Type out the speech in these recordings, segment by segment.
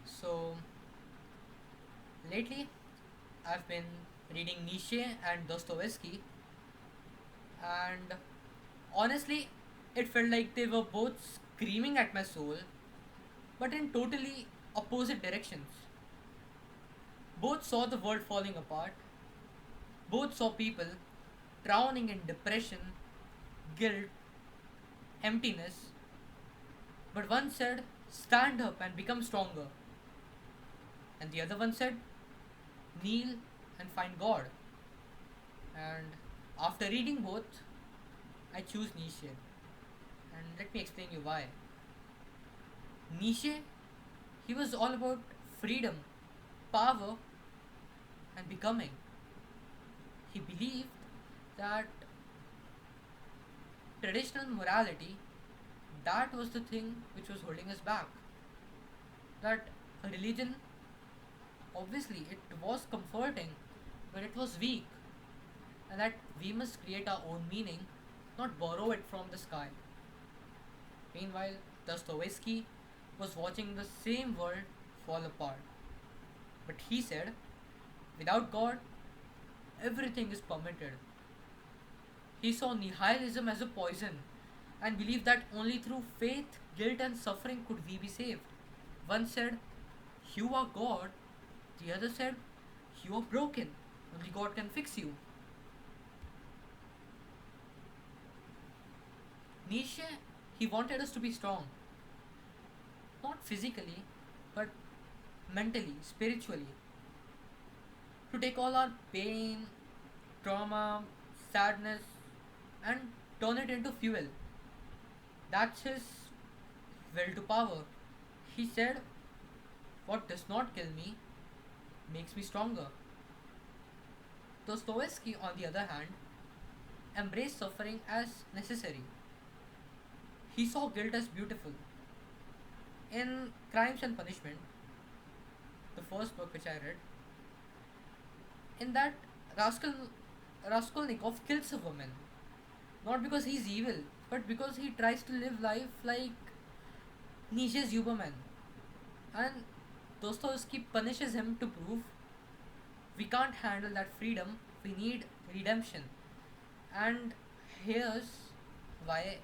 So, lately I've been reading Nietzsche and Dostoevsky, and honestly, it felt like they were both screaming at my soul, but in totally opposite directions. Both saw the world falling apart, both saw people drowning in depression, guilt, emptiness, but one said, stand up and become stronger, and the other one said, kneel and find God. And after reading both, I choose Nietzsche. And let me explain you why. Nietzsche, he was all about freedom, power, and becoming. He believed that traditional morality, that was the thing which was holding us back. That religion, obviously, it was comforting, but it was weak, and that we must create our own meaning, not borrow it from the sky. Meanwhile, Dostoevsky was watching the same world fall apart. But he said, without God, everything is permitted. He saw nihilism as a poison and believed that only through faith, guilt, and suffering could we be saved. One said, you are God. The other said, you are broken. Only God can fix you. Nietzsche, he wanted us to be strong, not physically, but mentally, spiritually. To take all our pain, trauma, sadness, and turn it into fuel. That's his will to power. He said, what does not kill me makes me stronger. Dostoevsky, on the other hand, embraced suffering as necessary. He saw guilt as beautiful. In Crimes and Punishment, the first book which I read, in that Raskolnikov kills a woman, not because he's evil, but because he tries to live life like Nietzsche's Übermensch. And Dostoevsky punishes him to prove we can't handle that freedom, we need redemption. And here's why,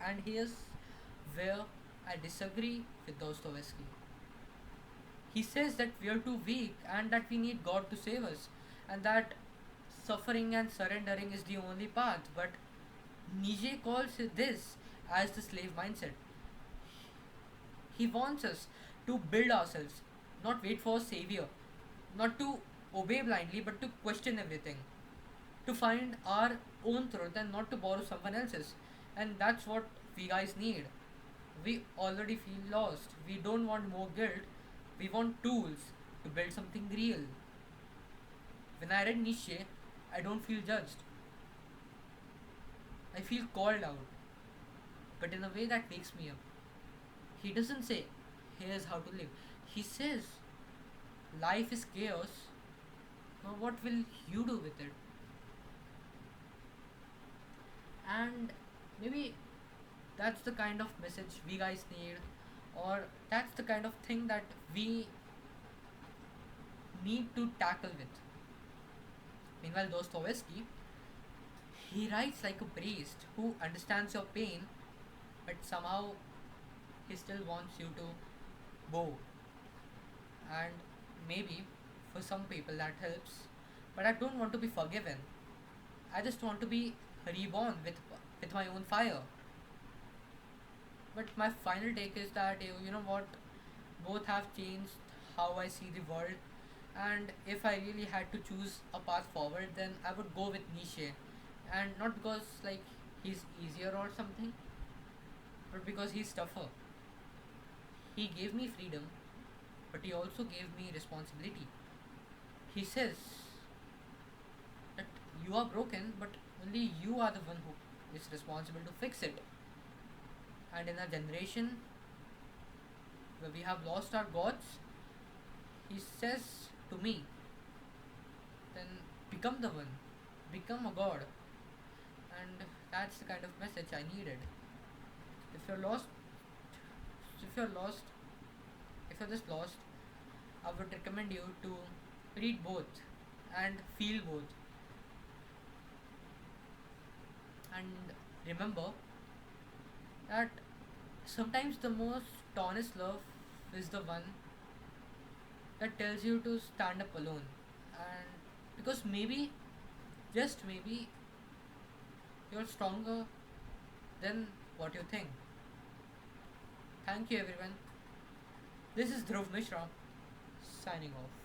and here's where I disagree with Dostoevsky. He says that we are too weak and that we need God to save us, and that suffering and surrendering is the only path. But Nietzsche calls this as the slave mindset. He wants us to build ourselves, not wait for a savior, not to obey blindly, but to question everything, to find our own truth and not to borrow someone else's. And that's what we guys need. We already feel lost. We don't want more guilt. We want tools to build something real. When I read Nietzsche, I don't feel judged. I feel called out, but in a way that wakes me up. He doesn't say, here's how to live. He says, life is chaos. Now, what will you do with it? And maybe that's the kind of message we guys need, or that's the kind of thing that we need to tackle with. Meanwhile, Dostoevsky, he writes like a priest who understands your pain, but somehow he still wants you to bow. And maybe for some people that helps, but I don't want to be forgiven. I just want to be reborn with my own fire. But my final take is that you know what, both have changed how I see the world. And if I really had to choose a path forward, then I would go with Nietzsche, and not because like he's easier or something, but because he's tougher. He gave me freedom, but he also gave me responsibility. He says that you are broken, but only you are the one who is responsible to fix it. And in a generation where we have lost our gods, he says to me, then become the one, become a god. And that's the kind of message I needed. If you're lost, if you're lost, if you're just lost, I would recommend you to read both and feel both. And remember that sometimes the most honest love is the one that tells you to stand up alone. And because maybe, just maybe, you're stronger than what you think. Thank you, everyone. This is Dhruv Mishra signing off.